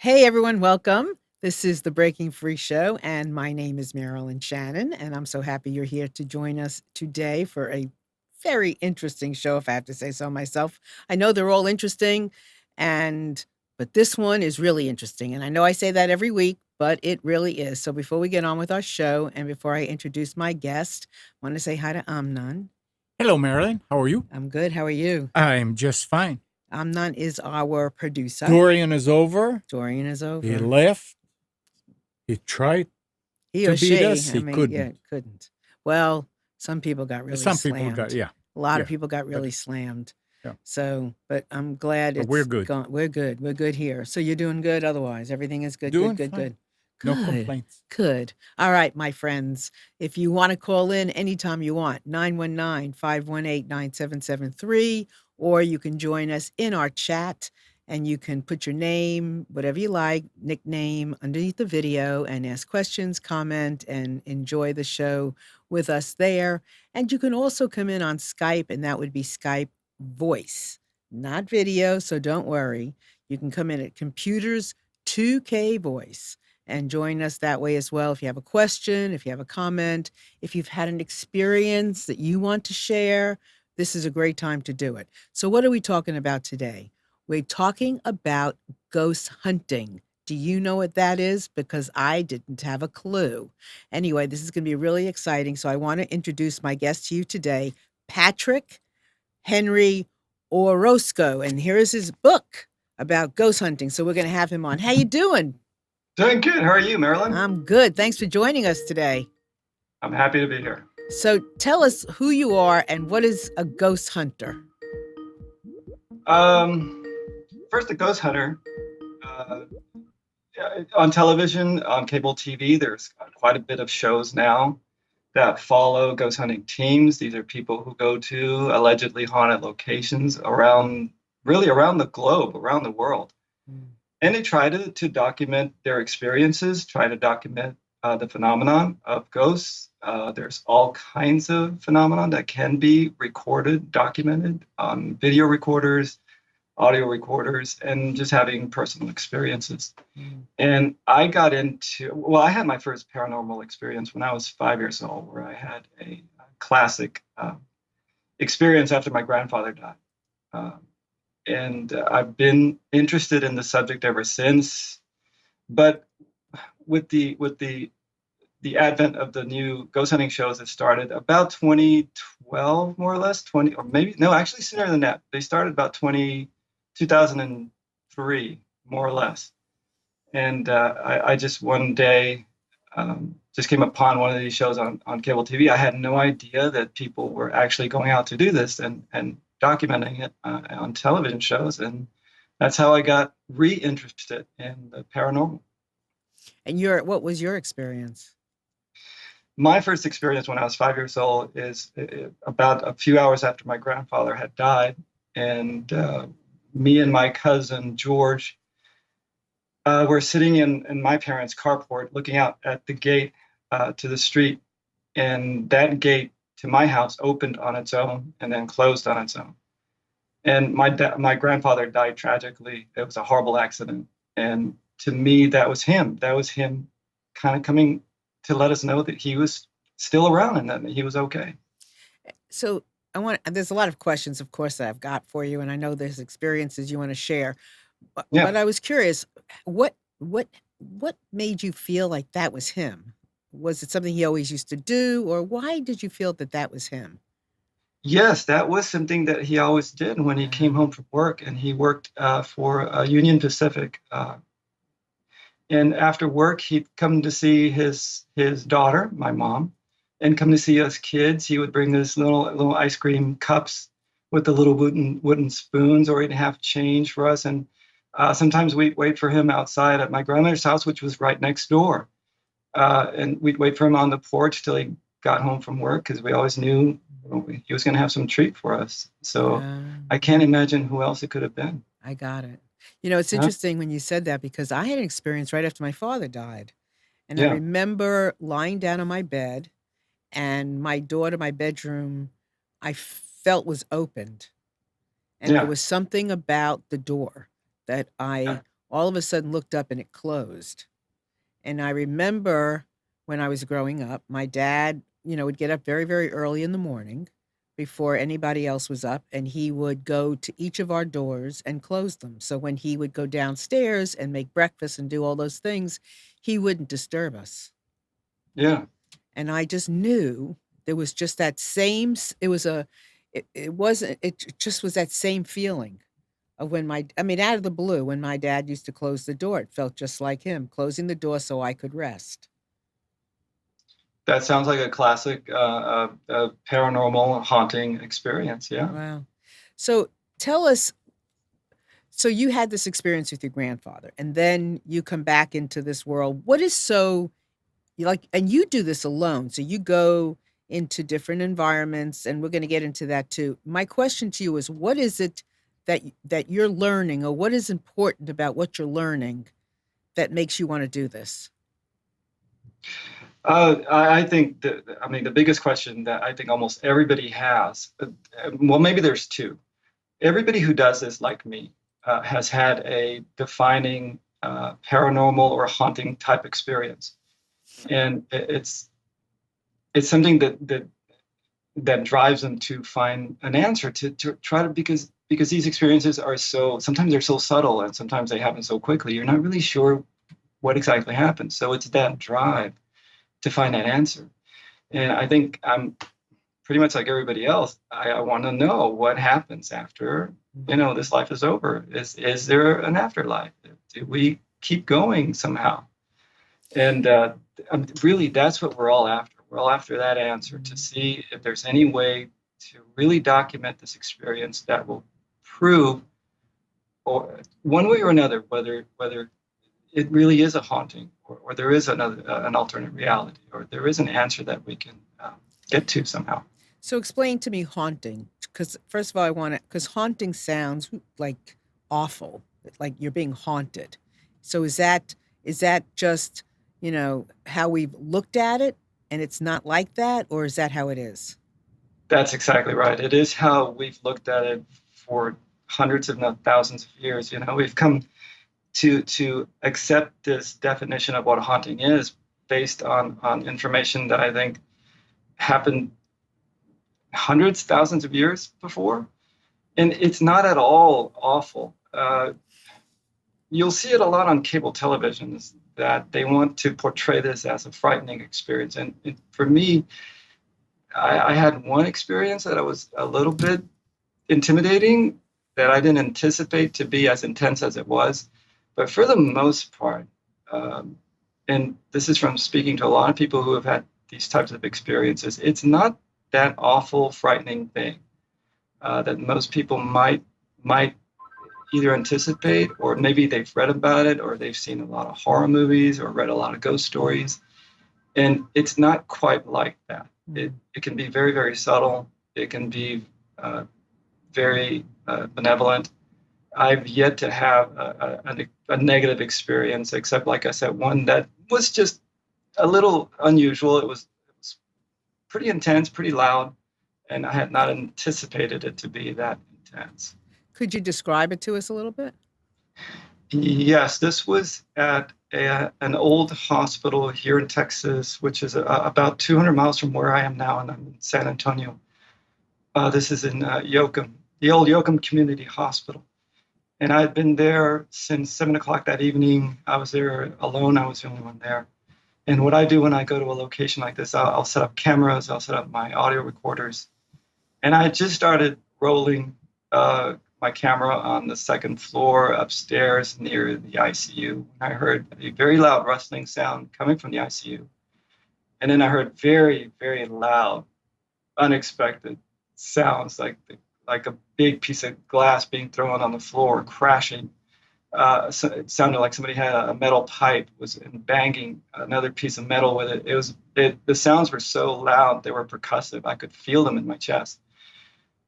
Hey everyone, welcome. This is the Breaking Free Show, and my name is Marilyn Shannon, and I'm so happy you're here to join us today for a very interesting show, if I have to say so myself. I know they're all interesting, and but this one is really interesting. And I know I say that every week, but it really is. So before we get on with our show, and before I introduce my guest, I want to say hi to Amnon. Hello, Marilyn. How are you? I'm good. How are you? I'm just fine. Amnon is our producer. Dorian is over. Dorian is He over. left. He tried He to or beat she, us. I He mean, yeah, couldn't. couldn't. Well, some people got really Some people got, slammed. yeah, A lot of yeah, people got but really slammed. yeah, So, but I'm glad but we're it's good. gone. We're good. We're good here. So you're doing good otherwise. Everything is good, good, Doing good, fine. good. No Good. complaints. Good. All right, my friends. If you want to call in anytime you want, 919-518-9773, or you can join us in our chat and you can put your name, whatever you like, nickname underneath the video and ask questions, comment, and enjoy the show with us there. And you can also come in on Skype, and that would be Skype voice, not video. So don't worry. You can come in at computers 2K voice and join us that way as well. If you have a question, if you have a comment, if you've had an experience that you want to share, this is a great time to do it. So, what are we talking about today? We're talking about ghost hunting. Do you know what that is? Because I didn't have a clue. Anyway, this is going to be really exciting. So, I want to introduce my guest to you today, Patrick Henry Orozco, and here is his book about ghost hunting. So, we're going to have him on. How you doing? Doing good. How are you, Marilyn? I'm good. Thanks for joining us today. I'm happy to be here. So tell us who you are and what is a ghost hunter? Um, First, a ghost hunter. Uh, on television, on cable TV, there's quite a bit of shows now that follow ghost hunting teams. These are people who go to allegedly haunted locations really around the globe, around the world. Mm. And they try to document their experiences, try to document the phenomenon of ghosts. There's all kinds of phenomenon that can be recorded, documented on video recorders, audio recorders, and just having personal experiences. Mm. And I had my first paranormal experience when I was 5 years old, where I had a classic experience after my grandfather died. Uh, and I've been interested in the subject ever since. But with the advent of the new ghost hunting shows that started about 2012, more or less, 20, or maybe no, actually sooner than that. They started about 2003, more or less. And I just one day just came upon one of these shows on cable TV. I had no idea that people were actually going out to do this and documenting it on television shows. And that's how I got reinterested in the paranormal. And what was your experience? My first experience when I was 5 years old is about a few hours after my grandfather had died. And me and my cousin George were sitting in my parents' carport looking out at the gate to the street. And that gate to my house opened on its own and then closed on its own. And my grandfather died tragically. It was a horrible accident. And to me, that was him. That was him kind of coming to let us know that he was still around and that he was okay. So there's a lot of questions, of course, that I've got for you, and I know there's experiences you want to share. But Yeah. I was curious, what made you feel like that was him? Was it something he always used to do, or why did you feel that that was him? Yes, that was something that he always did when he came Um, home from work, and he worked for Union Pacific. And after work, he'd come to see his daughter, my mom, and come to see us kids. He would bring this little ice cream cups with the little wooden spoons, or he'd have change for us. And sometimes we'd wait for him outside at my grandmother's house, which was right next door. And we'd wait for him on the porch till he got home from work because we always knew he was going to have some treat for us. So I um, can't imagine who else it could have been. I got it. You know, it's Huh? interesting when you said that because I had an experience right after my father died. And I Yeah, remember lying down on my bed and my door to my bedroom, I felt was opened. And there yeah, was something about the door that I yeah. all of a sudden looked up and it closed. And I remember when I was growing up, my dad, would get up very, very early in the morning before anybody else was up, and he would go to each of our doors and close them. So when he would go downstairs and make breakfast and do all those things, he wouldn't disturb us. Yeah. And I just knew there was just that same, it wasn't, it just was that same feeling of out of the blue, when my dad used to close the door, it felt just like him closing the door so I could rest. That sounds like a classic paranormal haunting experience. Yeah. Wow. So tell us, so you had this experience with your grandfather, and then you come back into this world. What is so you like, and you do this alone. So you go into different environments, and we're going to get into that too. My question to you is, what is it that you're learning, or what is important about what you're learning that makes you want to do this? I think the biggest question that I think almost everybody has, well, maybe there's two. Everybody who does this, like me, has had a defining paranormal or haunting type experience, and it's something that drives them to find an answer, to try to, because these experiences are sometimes they're so subtle, and sometimes they happen so quickly you're not really sure what exactly happened. So it's that drive to find that answer. And I think I'm pretty much like everybody else. I want to know what happens after, this life is over. Is there an afterlife? Do we keep going somehow? And really, that's what we're all after. We're all after that answer, to see if there's any way to really document this experience that will prove, or one way or another, whether it really is a haunting, or there is an alternate reality, or there is an answer that we can get to somehow. So explain to me haunting, because first of all, because haunting sounds like awful, like you're being haunted. So is that just, how we've looked at it, and it's not like that, or is that how it is? That's exactly right. It is how we've looked at it for hundreds, if not thousands of years. We've come to accept this definition of what a haunting is based on information that I think happened hundreds, thousands of years before. And it's not at all awful. You'll see it a lot on cable television, that they want to portray this as a frightening experience. And for me, I had one experience that was a little bit intimidating, that I didn't anticipate to be as intense as it was. But for the most part, and this is from speaking to a lot of people who have had these types of experiences, it's not that awful, frightening thing that most people might either anticipate, or maybe they've read about it, or they've seen a lot of horror movies, or read a lot of ghost stories. And it's not quite like that. It can be very, very subtle. It can be very benevolent. I've yet to have a negative experience, except, like I said, one that was just a little unusual. It was pretty intense, pretty loud, and I had not anticipated it to be that intense. Could you describe it to us a little bit? Yes, this was at an old hospital here in Texas, which is about 200 miles from where I am now, and I'm in San Antonio. This is in Yoakum, the old Yoakum Community Hospital. And I had been there since 7 o'clock that evening. I was there alone. I was the only one there. And what I do when I go to a location like this, I'll set up cameras, I'll set up my audio recorders. And I just started rolling my camera on the second floor upstairs near the ICU. And I heard a very loud rustling sound coming from the ICU. And then I heard very, very loud, unexpected sounds, like a big piece of glass being thrown on the floor, crashing. So it sounded like somebody had a metal pipe was banging another piece of metal with it. The sounds were so loud, they were percussive. I could feel them in my chest.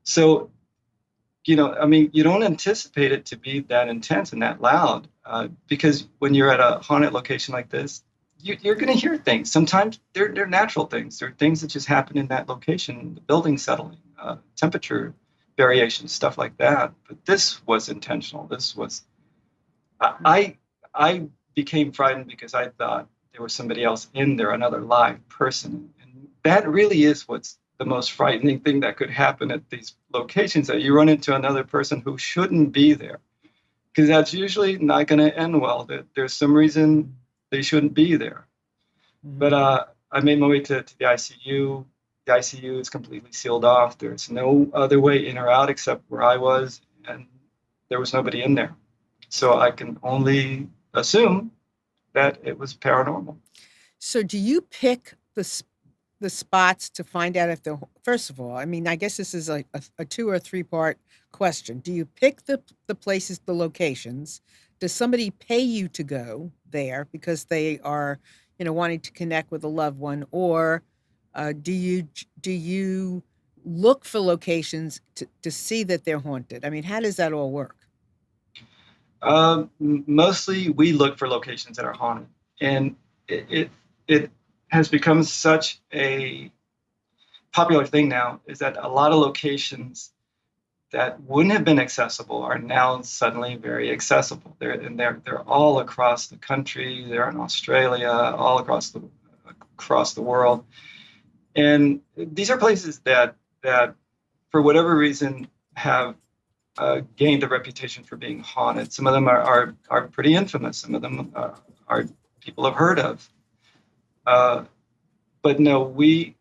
So, you don't anticipate it to be that intense and that loud, because when you're at a haunted location like this, you're going to hear things. Sometimes they're natural things. They're things that just happen in that location, the building settling, temperature variations, stuff like that. But this was intentional. This was I became frightened because I thought there was somebody else in there, another live person. And that really is what's the most frightening thing that could happen at these locations, that you run into another person who shouldn't be there. Because that's usually not going to end well. There's some reason they shouldn't be there. But I made my way to the ICU. The ICU is completely sealed off. There's no other way in or out except where I was, and there was nobody in there. So I can only assume that it was paranormal. So do you pick the spots to find out if they're, first of all, I mean, I guess this is a 2 or 3 part question. Do you pick the places, the locations? Does somebody pay you to go there because they are, wanting to connect with a loved one? Or do you look for locations to see that they're haunted? I mean, how does that all work? Mostly we look for locations that are haunted, and it has become such a popular thing now, is that a lot of locations that wouldn't have been accessible are now suddenly very accessible. They're all across the country. They're in Australia, all across the world, and these are places that for whatever reason have gained a reputation for being haunted. Some of them are pretty infamous. Some of them are people have heard of. But no, we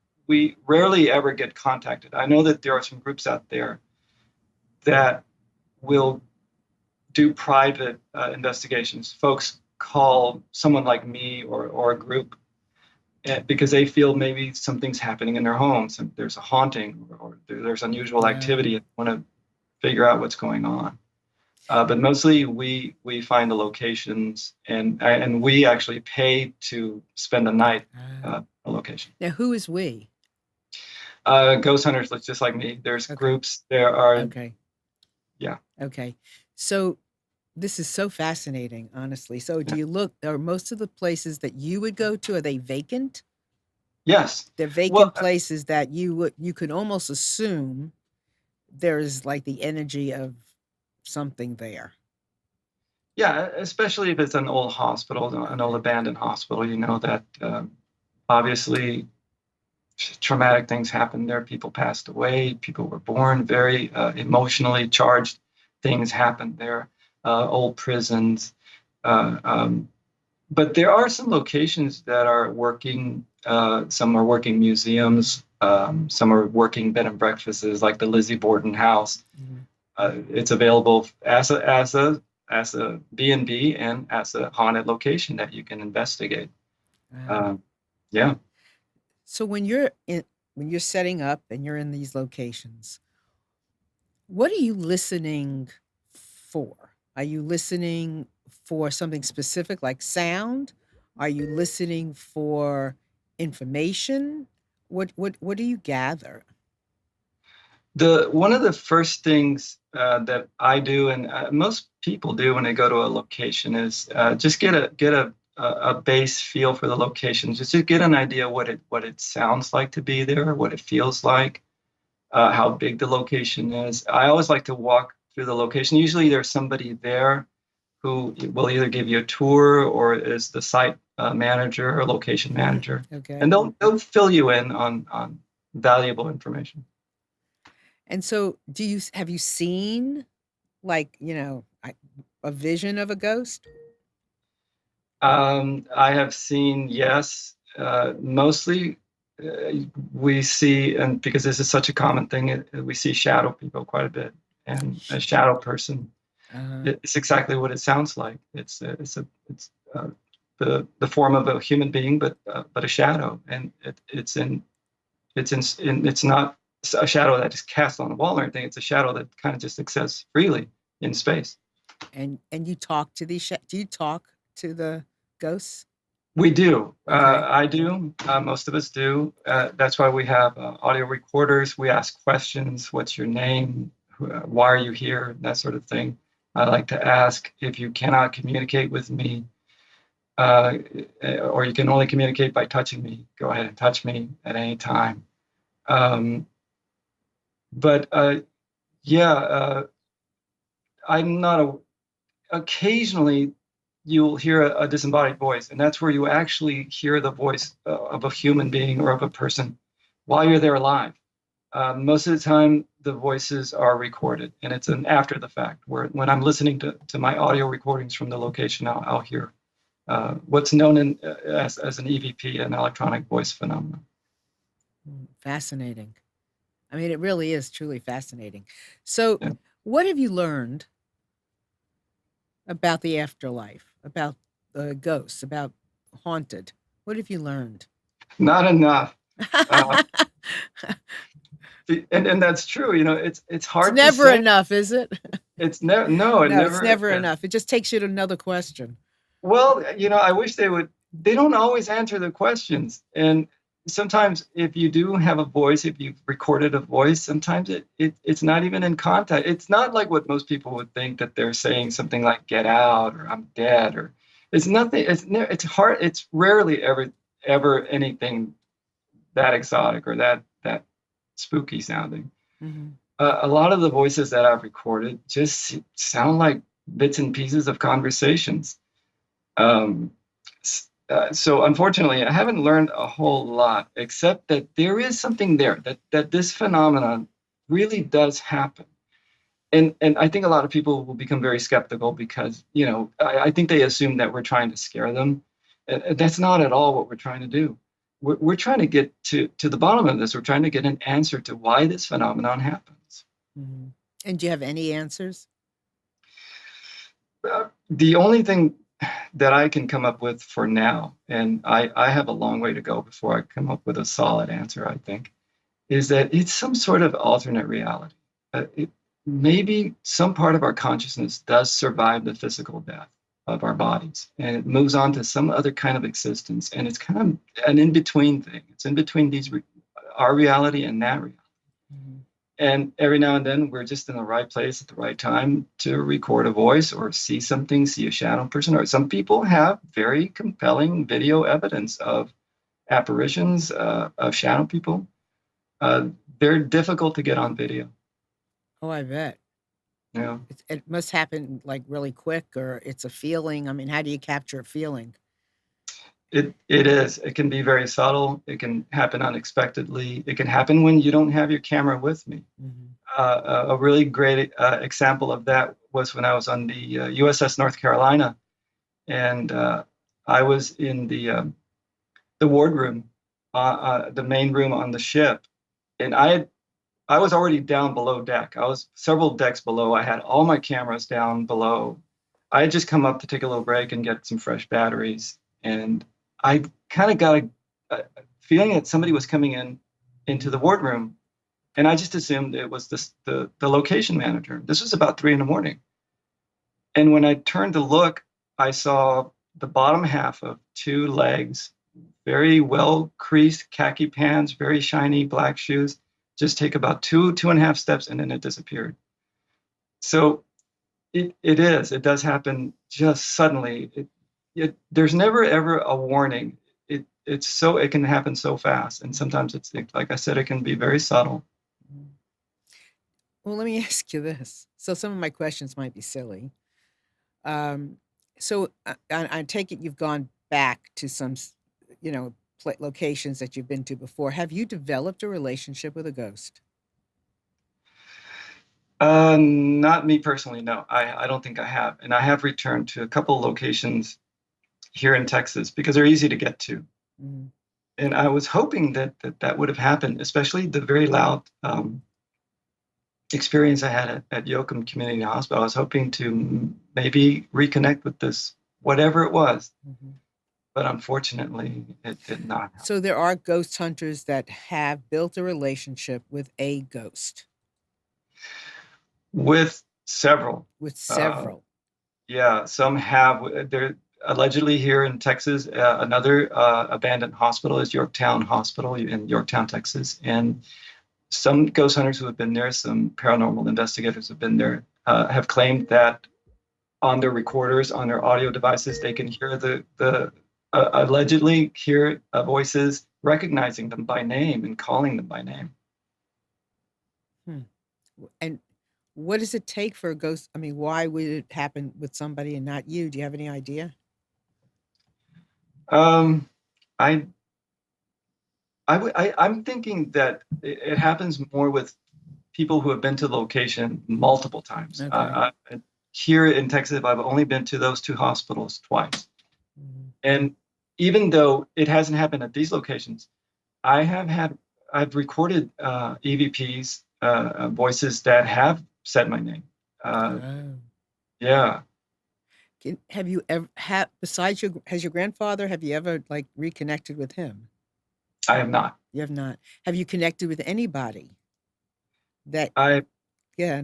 rarely ever get contacted. I know that there are some groups out there that will do private investigations. Folks call someone like me or a group because they feel maybe something's happening in their homes and there's a haunting or there's unusual activity and want to figure out what's going on. But mostly we find the locations and we actually pay to spend a night a location. Now, who is we? Ghost hunters, just like me. There's groups. There are. Okay. Yeah. Okay. So this is so fascinating, honestly. So do you look, are most of the places that you would go to, are they vacant? Yes. They're vacant places that you could almost assume there's like the energy of something there. Yeah, especially if it's an old hospital, an old abandoned hospital, that obviously traumatic things happened there. People passed away, people were born, very emotionally charged things happened there, old prisons. But there are some locations that are working, some are working museums, some are working bed and breakfasts, like the Lizzie Borden House. It's available as a B&B and as a haunted location that you can investigate. Yeah. So when you're setting up and you're in these locations, what are you listening for? Are you listening for something specific like sound? Are you listening for information? What do you gather? One of the first things that I do, and most people do when they go to a location, is just get a base feel for the location, just to get an idea what it sounds like to be there, what it feels like, how big the location is. I always like to walk through the location. Usually there's somebody there who will either give you a tour or is the site manager or location manager. Okay. And they'll fill you in on valuable information. And so have you seen like, a vision of a ghost? I have seen, yes, mostly we see, and because this is such a common thing, we see shadow people quite a bit, and a shadow person. It's exactly what it sounds like. It's the form of a human being, but a shadow, and it's not a shadow that is cast on a wall or anything. It's a shadow that kind of just exists freely in space. And you talk to these do you talk to the ghosts? We do. Okay. I do. Most of us do. That's why we have audio recorders. We ask questions. What's your name? Why are you here? That sort of thing. I like to ask, if you cannot communicate with me, or you can only communicate by touching me, go ahead and touch me at any time. But yeah, I'm not occasionally you'll hear a disembodied voice, and that's where you actually hear the voice of a human being or of a person while you're there live. Most of the time, the voices are recorded, and it's an after the fact. Where when I'm listening to my audio recordings from the location, I'll hear what's known as an EVP, an electronic voice phenomenon. Fascinating. I mean, it really is truly fascinating. So, Yeah. what have you learned about the afterlife, about ghosts, about haunted? What have you learned? Not enough. Uh, and that's true. It's It's hard to never say. enough, is it? It's never, no, it No, it's never never is. enough. It just takes you to another question. Well, I wish they would. They don't always answer the questions. And sometimes if you do have a voice, if you've recorded a voice, sometimes it's not even in contact. It's not like what most people would think, that they're saying something like "get out" or "I'm dead," or it's nothing. It's hard. It's rarely ever anything that exotic or that spooky sounding. Hmm. A lot of the voices that I've recorded just sound like bits and pieces of conversations. Um, so unfortunately, I haven't learned a whole lot, except that there is something there, that this phenomenon really does happen. And I think a lot of people will become very skeptical because, I think they assume that we're trying to scare them. And that's not at all what we're trying to do. We're trying to get to the bottom of this. We're trying to get an answer to why this phenomenon happens. Hmm. And do you have any answers? The only thing that I can come up with for now, and I have a long way to go before I come up with a solid answer, I think, is that it's some sort of alternate reality. Maybe some part of our consciousness does survive the physical death of our bodies, and it moves on to some other kind of existence, and it's kind of an in-between thing. It's in between our reality and that reality. Mhm. And every now and then, we're just in the right place at the right time to record a voice or see something, see a shadow person. Or some people have very compelling video evidence of apparitions, of shadow people. Uh, they're difficult to get on video. Oh, I bet. Yeah, It must happen like really quick, or it's a feeling. I mean, how do you capture a feeling? it is. It can be very subtle. It can happen unexpectedly. It can happen when you don't have your camera with me. Hmm. A really great example of that was when I was on the USS North Carolina, and I was in the wardroom, the main room on the ship, and I was already down below deck. I was several decks below. I had all my cameras down below. I had just come up to take a little break and get some fresh batteries, and I kind of got a feeling that somebody was coming into the wardroom, and I just assumed it was the location manager. This was about 3 a.m. And when I turned to look, I saw the bottom half of two legs, very well creased khaki pants, very shiny black shoes, just take about two and a half steps, and then it disappeared. So it does happen just suddenly. There's never ever a warning. It can happen so fast, and sometimes like I said, it can be very subtle. Mhm. Well, let me ask you this. So some of my questions might be silly. Um, so I take it you've gone back to some, locations that you've been to before. Have you developed a relationship with a ghost? Not me personally, no. I don't think I have. And I have returned to a couple of locations here in Texas because they're easy to get to. Mhm. And I was hoping that would have happened, especially the very loud experience I had at Yoakum Community Hospital. I was hoping to maybe reconnect with this, whatever it was. Mhm. But unfortunately, it did not happen. So there are ghost hunters that have built a relationship with a ghost, With several. with Uh, several. yeah, some have. They're allegedly here in Texas. Another abandoned hospital is Yorktown Hospital in Yorktown, Texas. And some ghost hunters who have been there, some paranormal investigators have been there, have claimed that on their recorders, on their audio devices, they can hear the allegedly hear voices recognizing them by name and calling them by name. Hmm. And What does it take for a ghost? I mean, why would it happen with somebody and not you? Do you have any idea? Um, I, I'm thinking that it happens more with people who have been to the location multiple times. Okay. Here in Texas, I've only been to those two hospitals twice. Mhm. And even though it hasn't happened at these locations, I have had, I've recorded EVPs, voices that have said my name. Uh, Oh. yeah, Have you ever besides has your grandfather, have you ever like reconnected with him? I have not. You have not. Have you connected with anybody that, I, yeah.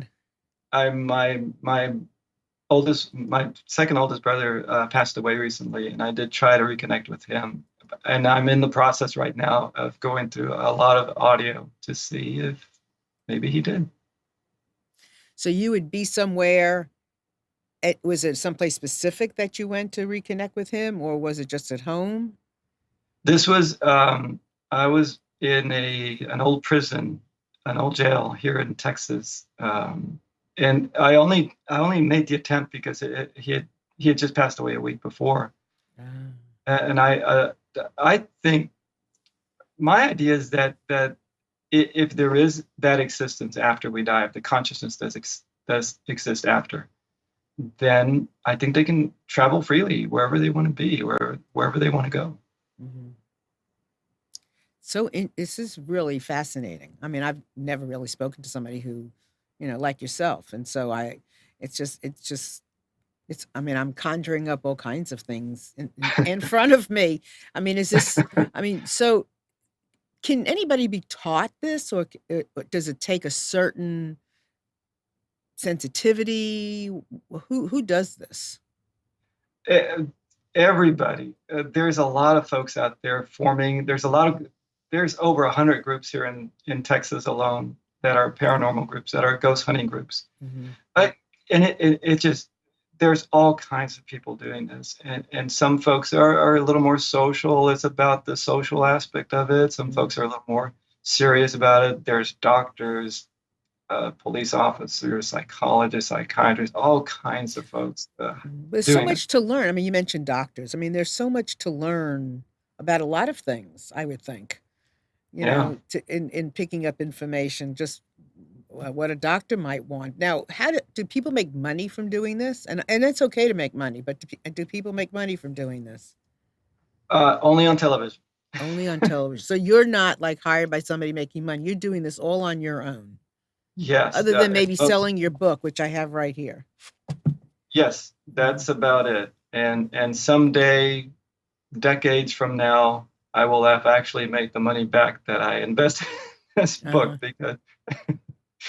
my oldest, my second oldest brother passed away recently, and I did try to reconnect with him. And I'm in the process right now of going through a lot of audio to see if maybe he did. So you would be somewhere, was it someplace specific that you went to reconnect with him, or was it just at home? This was I was in an old prison, an old jail here in Texas, and I only made the attempt because he had just passed away a week before, Ah. and I think my idea is that if there is that existence after we die, if the consciousness does exist after, then I think they can travel freely wherever they want to be, wherever they want to go. Mhm. This is really fascinating. I mean, I've never really spoken to somebody who, like yourself. And so I mean, I'm conjuring up all kinds of things in front of me. I mean, so can anybody be taught this, or does it take a certain sensitivity? Who does this? E- Everybody. There's a lot of folks out there forming. There's over 100 groups here in Texas alone that are paranormal groups, that are ghost hunting groups. Hmm. But and it just there's all kinds of people doing this, and some folks are a little more social. It's about the social aspect of it. Some Hmm. folks are a little more serious about it. There's doctors, police officers, psychologists, psychiatrists, all kinds of folks There's so doing it. much to learn. I mean, you mentioned doctors. I mean, there's so much to learn about a lot of things, I would think. Yeah. In picking up information, just what a doctor might want. Now, do people make money from doing this? And it's okay to make money, but do people make money from doing this? Only on television. Only on television. So you're not like hired by somebody making money. You're doing this all on your own, Yes, other than it's maybe selling your book, which I have right here. yes, Mhm. that's about it. And someday, decades from now, I will have actually made the money back that I invested in this Uh-huh. book, because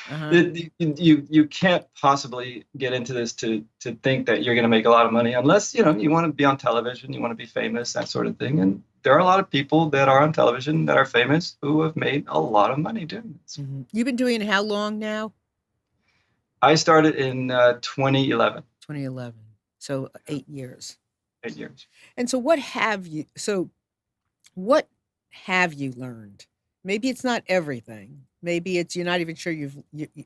Uh-huh. you can't possibly get into this to think that you're going to make a lot of money unless you want to be on television, you want to be famous, that sort of thing. And there are a lot of people that are on television that are famous who have made a lot of money doing this. Mhm. You've been doing it how long now? I started in 2011, 2011. So 8 years. 8 years. And so what have you learned? Maybe it's not everything. Maybe it's you're not even sure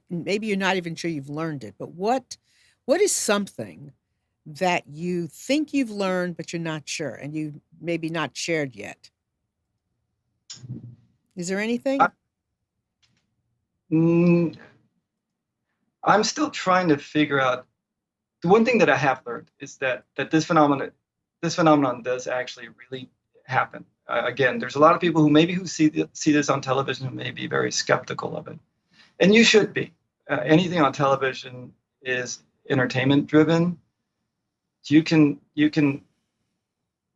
maybe you're not even sure you've learned it. But what is something that you think you've learned but you're not sure and you maybe not shared yet? Is there I, anything? mm, I'm still trying to figure out. The one thing that I have learned is that this phenomenon does actually really happen. Again, there's a lot of people who see this on television who may be very skeptical of it, and you should be. Anything on television is entertainment driven. You can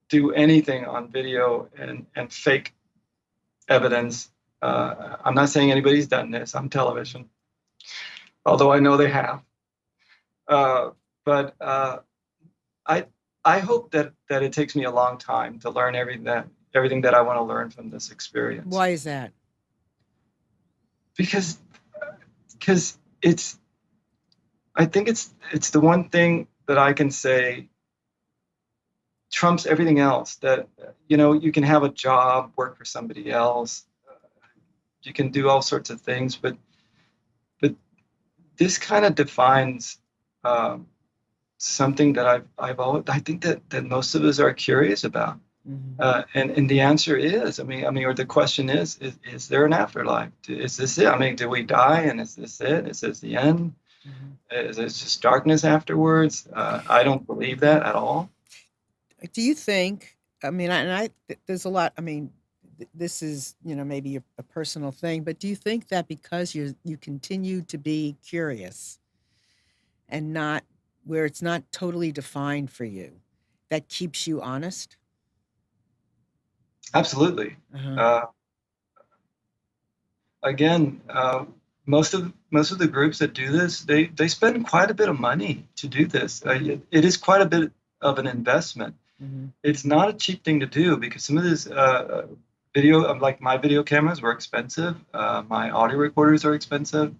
do anything on video and fake evidence. I'm not saying anybody's done this on television, although I know they have. Uh, but I I hope that it takes me a long time to learn everything that I want to learn from this experience, Why is that? because because it's I think it's the one thing that I can say trumps everything else. That you can have a job, work for somebody else, you can do all sorts of things, but this kind of defines something that I think that most of us are curious about. And the answer is, or the question is there an afterlife? Is this it? I mean, do we die and is this it? Is this the end? Is it just darkness afterwards? I don't believe that at all. Do you think, there's a lot, this is, maybe a personal thing, but do you think that because you continue to be curious and not where it's not totally defined for you, that keeps you honest? Absolutely. Uh-huh. Again, most of the groups that do this, they spend quite a bit of money to do this. It is quite a bit of an investment. It's not a cheap thing to do because some of this video, like my video cameras were expensive. My audio recorders are expensive.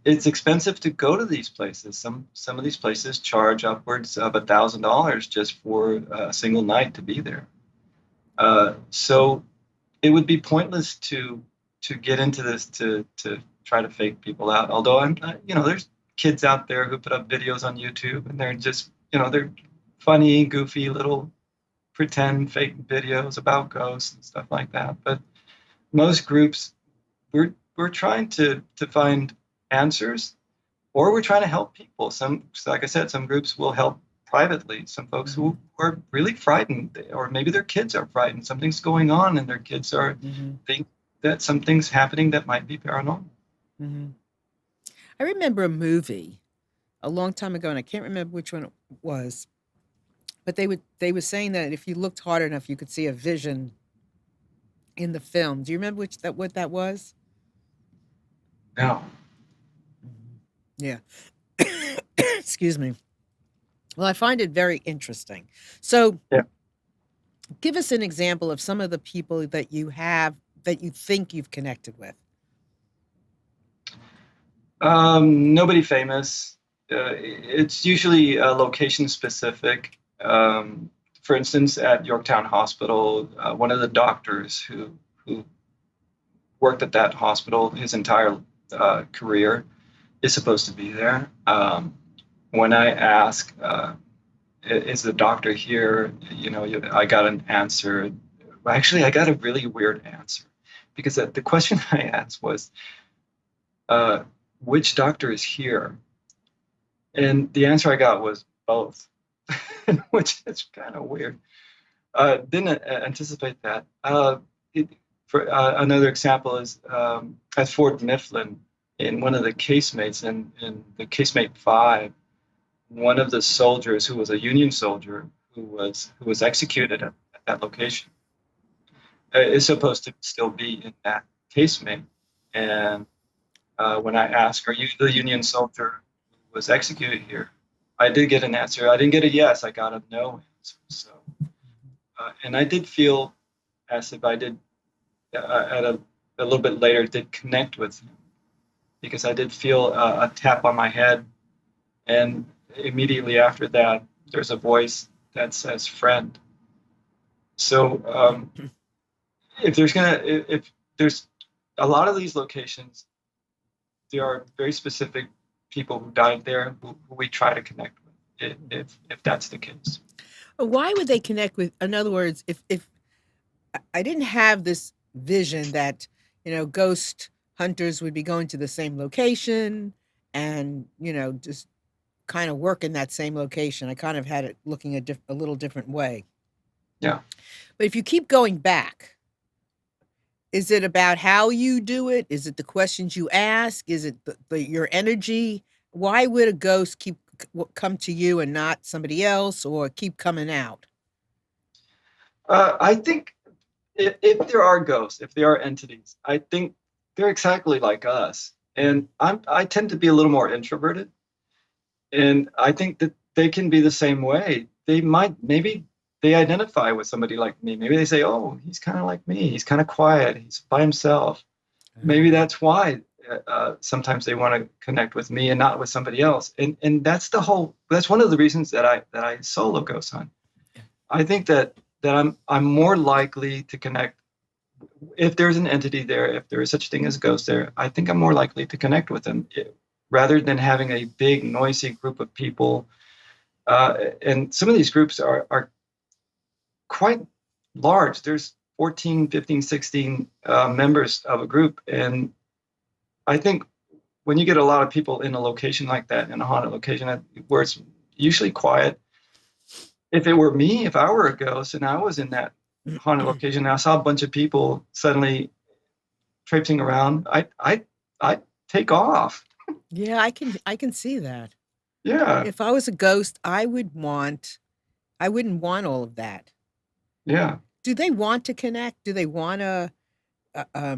It's expensive to go to these places. Some of these places charge upwards of $1,000 just for a single night to be there. So it would be pointless to get into this to try to fake people out. Although there's kids out there who put up videos on YouTube and they're just, they're funny, goofy little pretend fake videos about ghosts and stuff like that. But most groups, we're trying to find answers, or we're trying to help people. Like I said, some groups will help privately. Some folks who are really frightened, or maybe their kids are frightened. Something's going on, and their kids are think that something's happening that might be paranormal. I remember a movie a long time ago, and I can't remember which one it was, but they were saying that if you looked hard enough, you could see a vision in the film. Do you remember what that was? No. Yeah. Excuse me. Well, I find it very interesting. So, give us an example of some of the people that you think you've connected with. Nobody famous. It's usually location specific. For instance, at Yorktown Hospital, one of the doctors who worked at that hospital his entire career is supposed to be there. When I ask, is the doctor here? I got an answer. Actually, I got a really weird answer because the question I asked was, which doctor is here? And the answer I got was both, which is kind of weird. Didn't anticipate that. Another example is at Fort Mifflin, in one of the casemates, in the casemate 5, one of the soldiers who was a Union soldier who was executed at that location is supposed to still be in that casemate. And when I asked, "Are you the Union soldier who was executed here?" I did get an answer. I didn't get a yes. I got a no answer. So, and I did feel as if I did at a little bit later did connect with him, because I did feel a tap on my head, and immediately after that, there's a voice that says "friend." So if there's a lot of these locations, there are very specific people who died there who we try to connect with, if that's the case. Why would they connect with? In other words, if I didn't have this vision that ghost hunters would be going to the same location and just kind of work in that same location. I kind of had it looking a little different way. Yeah. But if you keep going back, is it about how you do it? Is it the questions you ask? Is it your energy? Why would a ghost come to you and not somebody else, or keep coming out? I think if there are ghosts, if there are entities, I think they're exactly like us. And I tend to be a little more introverted. And I think that they can be the same way. Maybe they identify with somebody like me. Maybe they say, "Oh, he's kind of like me. He's kind of quiet. He's by himself." Maybe that's why sometimes they want to connect with me and not with somebody else. And that's one of the reasons that I solo ghost hunt. I think that I'm more likely to connect if there's an entity there, if there is such a thing as a ghost there. I think I'm more likely to connect with them rather than having a big noisy group of people. And some of these groups are quite large. There's 14, 15, 16 members of a group. And I think when you get a lot of people in a location like that, in a haunted location where it's usually quiet, if it were me, if I were a ghost and I was in that haunted location and I saw a bunch of people suddenly traipsing around, I'd take off. Yeah, I can see that. Yeah, If I was a ghost, I wouldn't want all of that. yeah. Do they want to connect? Do they want to, I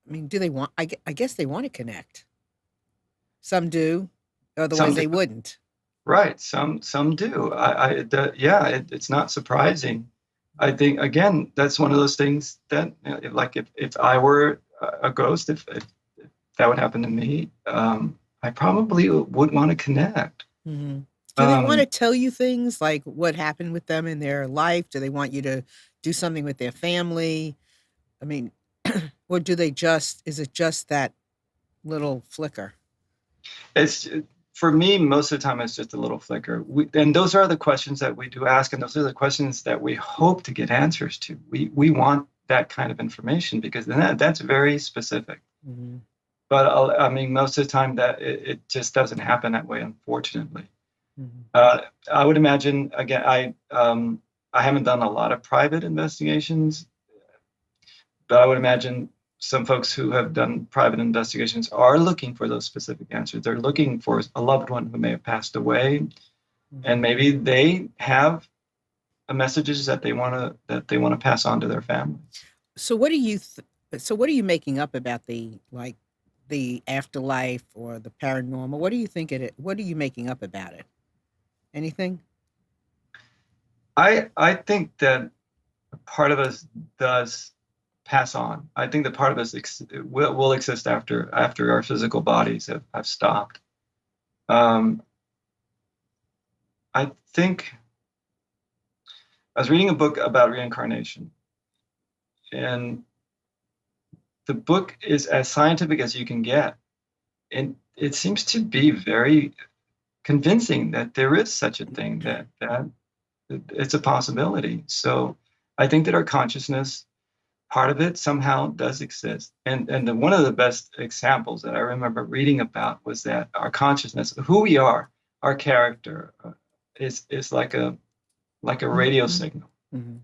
mean, do they want, I guess they want to connect. Some do, Some otherwise do, they wouldn't. right. Some do. Yeah. It's not surprising. I think again, that's one of those things that, like, if I were a ghost, if that would happen to me, I probably would want to connect. Hmm. Do they want to Um, tell you things like what happened with them in their life? Do they want you to do something with their family? I mean, or do they just, is it just that little flicker? it's For me, most of the time, it's just a little flicker. And those are the questions that we do ask, and those are the questions that we hope to get answers to. We want that kind of information because then that's very specific. Hmm. But I mean, most of the time that it just doesn't happen that way, unfortunately. Hmm. I would imagine again. I haven't done a lot of private investigations, but I would imagine some folks who have done private investigations are looking for those specific answers. They're looking for a loved one who may have passed away, Hmm. and maybe they have messages that they want to pass on to their family. So what do you, so what are you making up about the, like, the afterlife or the paranormal? What do you think what are you making up about it? Anything? I think that part of us does pass on. I think that part of us will exist after our physical bodies have stopped. Um, I think I was reading a book about reincarnation, and the book is as scientific as you can get. And it seems to be very convincing that there is such a thing, that it's a possibility. So I think that our consciousness, part of it somehow does exist. And one of the best examples that I remember reading about was that our consciousness, who we are, our character, is like a radio signal. Hmm.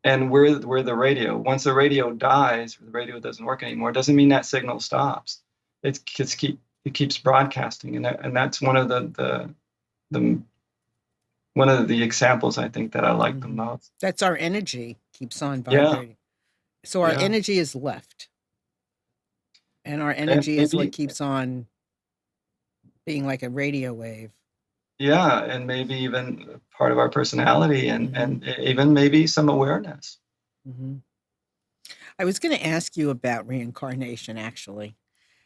And we're the radio. Once the radio dies, or the radio doesn't work anymore, it doesn't mean that signal stops. It keeps broadcasting, and that's the one of the examples I think that I like the Hmm. most. That's our energy keeps on Yeah, vibrating. So our yeah, energy is left, and our and energy is what maybe keeps on being like a radio wave. yeah, and maybe even part of our personality, and Hmm. even maybe some awareness. Hmm. I was going to ask you about reincarnation, actually,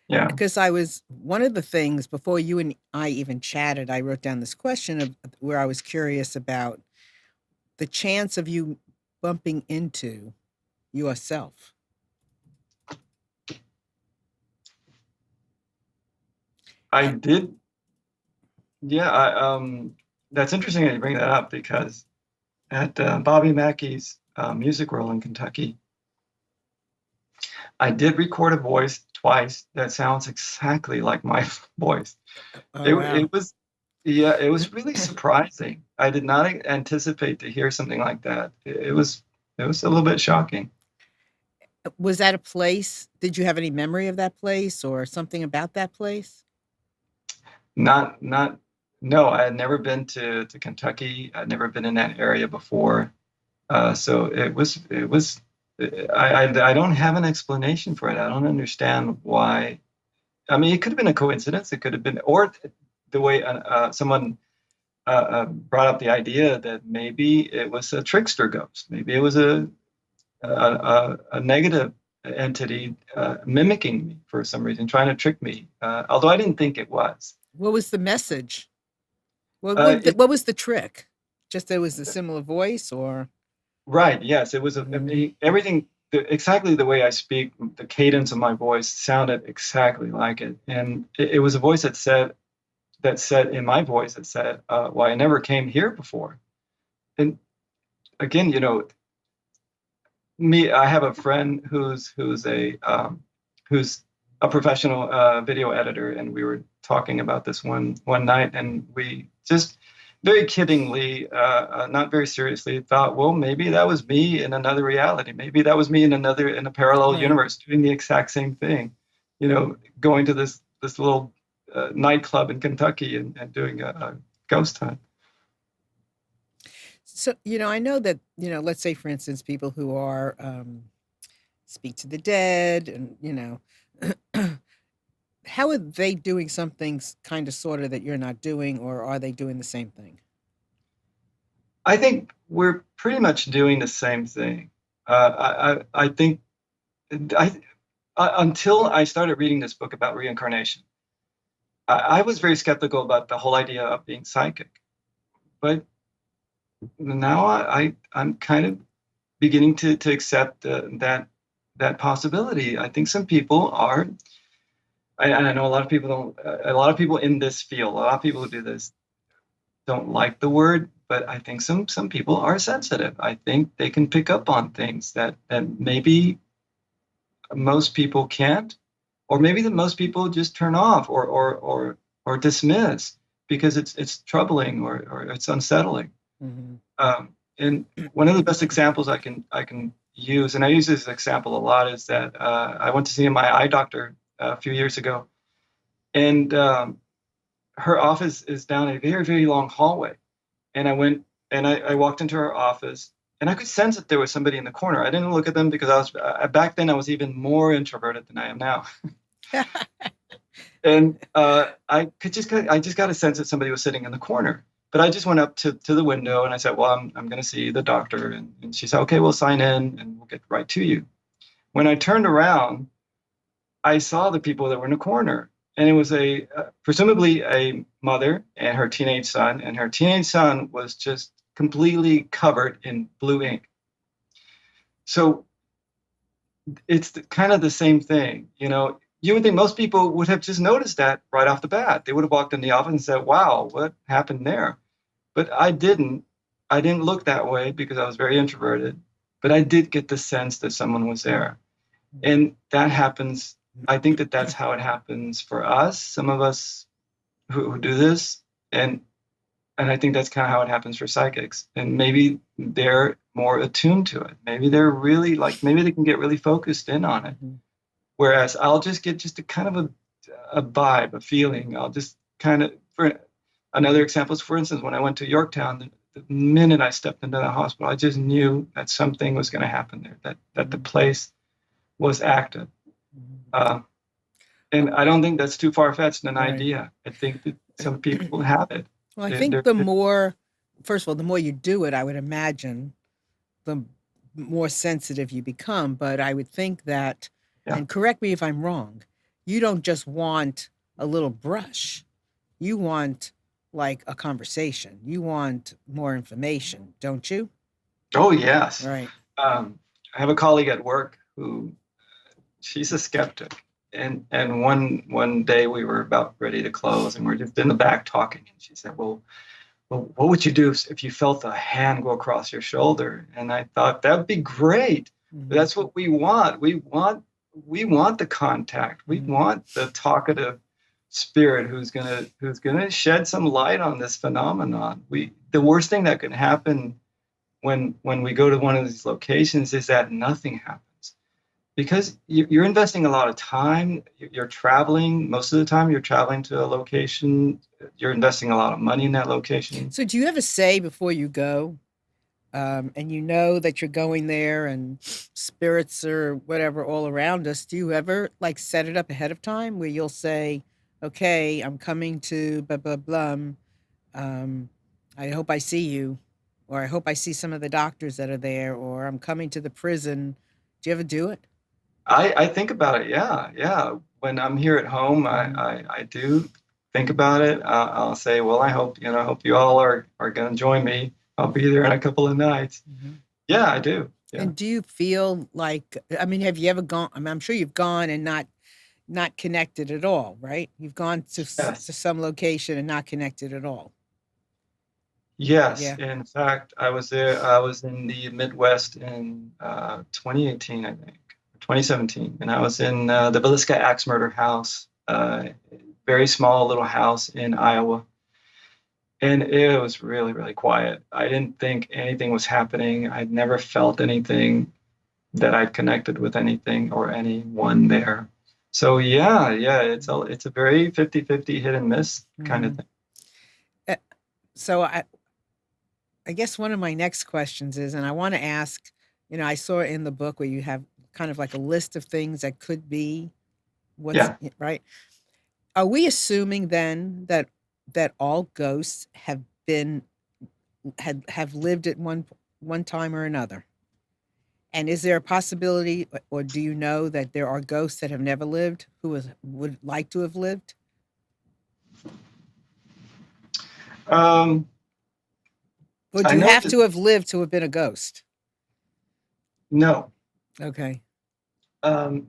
Yeah, because I was one of the things before you and I even chatted. I wrote down this question of where I was curious about the chance of you bumping into yourself. I And did. Yeah, that's interesting that you bring that up because at Bobby Mackey's Music World in Kentucky, I did record a voice twice that sounds exactly like my voice. oh It wow. it was Yeah, it was really surprising. I did not anticipate to hear something like that. It was a little bit shocking. Was that a place? Did you have any memory of that place or something about that place? Not No, I had never been to Kentucky. I'd never been in that area before. So it was I don't have an explanation for it. I don't understand why. I mean, it could have been a coincidence. It could have been, or the way someone brought up the idea that maybe it was a trickster ghost. Maybe it was a negative entity mimicking me for some reason, trying to trick me. Although I didn't think it was. What was the message? It What was the trick? Just there was a similar voice or Right. Yes, it was. I mhm, mean, everything. exactly the way I speak, the cadence of my voice sounded exactly like it. And it was a voice that said in my voice, that said, well, I never came here before. And again, I have a friend who's a professional video editor, and we were talking about this one night, and we just very kiddingly, not very seriously, thought, well, maybe that was me in another reality. Maybe that was me in a parallel Right. universe doing the exact same thing. Going to this little nightclub in Kentucky and doing a ghost hunt. So, I know that, let's say, for instance, people who are speak to the dead and, how are they doing something kind of sort of that you're not doing, or are they doing the same thing? I think we're pretty much doing the same thing. I think I, until I started reading this book about reincarnation, I was very skeptical about the whole idea of being psychic. But now I'm kind of beginning to accept that possibility. I think some people are. I know a lot of people don't. A lot of people in this field, a lot of people who do this, don't like the word, but I think some people are sensitive. I think they can pick up on things that maybe most people can't, or maybe that most people just turn off or dismiss because it's troubling or it's unsettling. Mm-hmm. And one of the best examples I can use, and I use this example a lot, is that I went to see my eye doctor a few years ago, and her office is down a very, very long hallway. And I went and I walked into her office, and I could sense that there was somebody in the corner. I didn't look at them because I was back then I was even more introverted than I am now. And I just got a sense that somebody was sitting in the corner. But I just went up to the window and I said, well, I'm going to see the doctor. And she said, okay, we'll sign in and we'll get right to you. When I turned around, I saw the people that were in the corner. And it was presumably a mother and her teenage son. And her teenage son was just completely covered in blue ink. So it's kind of the same thing. You would think most people would have just noticed that right off the bat. They would have walked in the office and said, wow, what happened there? But I didn't. I didn't look that way because I was very introverted. But I did get the sense that someone was there. And that happens. I think that's how it happens for us, some of us who do this. And I think that's kind of how it happens for psychics. And maybe they're more attuned to it. Maybe they're really maybe they can get really focused in on it. Mm-hmm. Whereas I'll just get just a kind of a vibe, a feeling. I'll just kind of, for another example is, for instance, when I went to Yorktown, the minute I stepped into the hospital, I just knew that something was going to happen there, that the place was active. And I don't think that's too far-fetched an idea. I think that some people have it. Well, I think first of all, the more you do it, I would imagine, the more sensitive you become. But I would think that, and correct me if I'm wrong, you don't just want a little brush. You want like a conversation. You want more information, don't you? Oh, yes. Right. I have a colleague at work who, she's a skeptic. And one day we were about ready to close and we're just in the back talking. And she said, well, what would you do if you felt a hand go across your shoulder? And I thought that would be great. Mm-hmm. That's what we want. We want the contact. We mm-hmm. want the talkative spirit who's gonna shed some light on this phenomenon. The worst thing that can happen when we go to one of these locations is that nothing happens. Because you're investing a lot of time, you're traveling. Most of the time you're traveling to a location, you're investing a lot of money in that location. So do you ever say before you go, and you know that you're going there and spirits or whatever all around us, do you ever like set it up ahead of time where you'll say, okay, I'm coming to blah, blah, blah. I hope I see you, or I hope I see some of the doctors that are there, or I'm coming to the prison. Do you ever do it? I think about it. Yeah. When I'm here at home, I do think about it. I'll say, well, I hope you all are going to join me. I'll be there in a couple of nights. Mm-hmm. Yeah, I do. Yeah. And do you feel like, I mean, have you ever gone, I mean, I'm sure you've gone and not connected at all, right? You've gone to Yes. to some location and not connected at all. Yes. Yeah. In fact, I was there. I was in the Midwest in 2018, I think, 2017, and I was in the Villisca Axe Murder House, very small little house in Iowa. And it was really, really quiet. I didn't think anything was happening. I'd never felt anything that I'd connected with anything or anyone there. So yeah, it's a very 50-50 hit and miss kind of Mhm. thing. Uh, So I guess one of my next questions is, and I want to ask, I saw in the book where you have kind of like a list of things that could be what's Yeah. right. Are we assuming then that all ghosts have lived at one time or another? And is there a possibility, or do you know that there are ghosts that have never lived would like to have lived? Um, Or do I you know have that to have lived to have been a ghost? no. Okay. Um,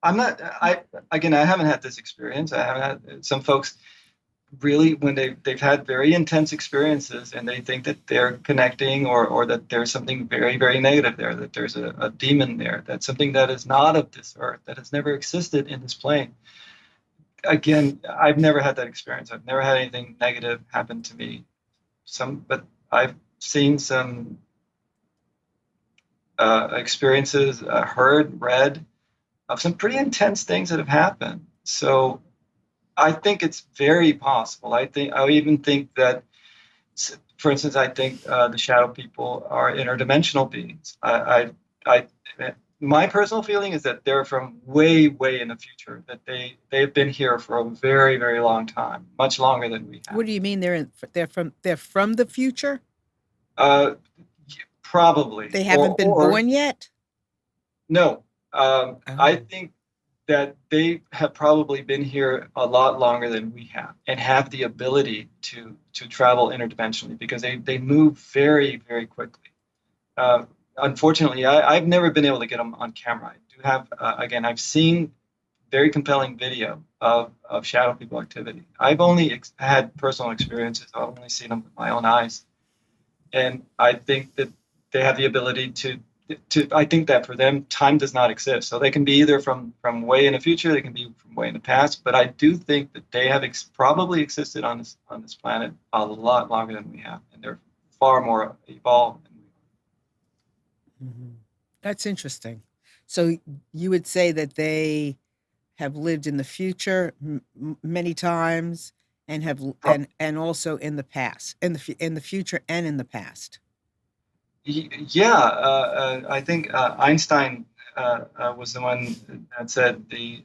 I'm not. I haven't had this experience. I haven't had some folks really when they've had very intense experiences and they think that they're connecting or that there's something very very negative there, that there's a demon there, that's something that is not of this earth, that has never existed in this plane. Again, I've never had that experience. I've never had anything negative happen to me. But I've seen some experiences, heard, read of some pretty intense things that have happened. So I think it's very possible. I even think that, for instance, I think the shadow people are interdimensional beings. My personal feeling is that they're from way, way in the future. That they've been here for a very, very long time, much longer than we have. What do you mean they're from the future? Uh, Probably, They haven't been or born yet? no. I Oh. think that they have probably been here a lot longer than we have the ability to travel interdimensionally because they move very, very quickly. Unfortunately, I've never been able to get them on camera. I do have, again, I've seen very compelling video of shadow people activity. I've only had personal experiences. I've only seen them with my own eyes. And I think that they have the ability to I think that for them time does not exist, so they can be either from way in the future, they can be from way in the past, but I do think that they have probably existed on this planet a lot longer than we have, and they're far more evolved than we Mhm. That's interesting. So you would say that they have lived in the future many times and are. and also in the past, in the future and in the past. Yeah, I think Einstein was the one that said the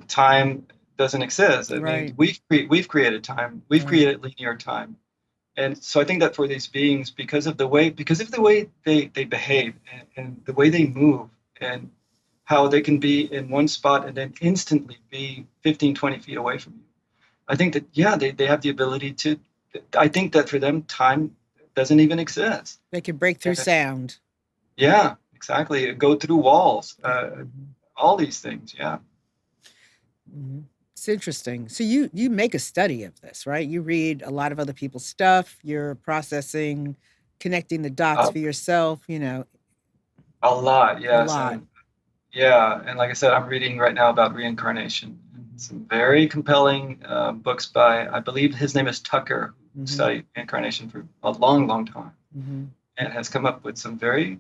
time doesn't exist. I mean, Right. we've created time. We've Right. created linear time. And so I think that for these beings, because of the way they behave and the way they move and how they can be in one spot and then instantly be 15, 20 feet away from you. I think that, yeah, they have the ability to, I think that for them, time doesn't even exist. They can break through And, sound. yeah, exactly. Go through walls, Yeah. Mhm. all these things. Yeah. Mhm. It's interesting. So you make a study of this, right? You read a lot of other people's stuff. You're processing, connecting the dots Uh, for yourself. a lot. A Yes. lot. And yeah, and like I said, I'm reading right now about reincarnation. Some very compelling books by, I believe his name is Tucker, who Hmm. studied reincarnation for a long, long time, Hmm. and has come up with some very,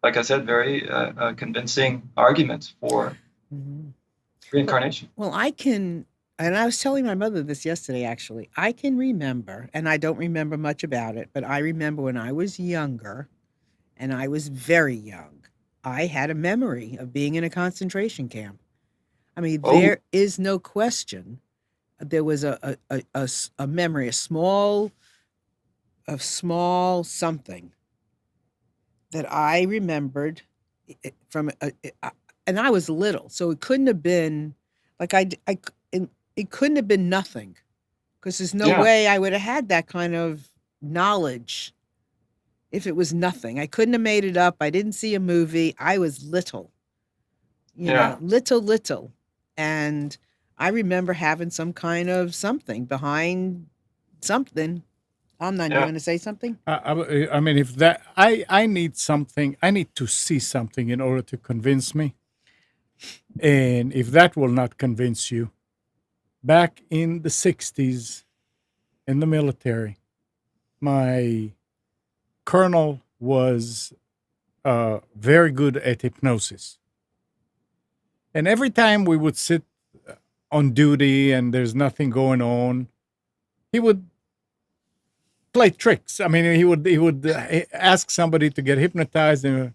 like I said, very convincing arguments for Hmm. Well, reincarnation. well, I can, and I was telling my mother this yesterday. Actually, I can remember, and I don't remember much about it, but I remember when I was younger, and I was very young. I had a memory of being in a concentration camp. I mean, Oh, there is no question. There was a memory, a small something that I remembered from and I was little, so it couldn't have been like it couldn't have been nothing because there's no yeah. way I would have had that kind of knowledge if it was nothing. I couldn't have made it up. I didn't see a movie. I was little, Yeah. little. And I remember having some kind of something behind something. I'm not, you Yeah. want to say something? I mean, if that, I need something, I need to see something in order to convince me. And if that will not convince you, back in the 60s in the military, my colonel was very good at hypnosis. And every time we would sit on duty and there's nothing going on, he would play tricks. I mean, he would ask somebody to get hypnotized. And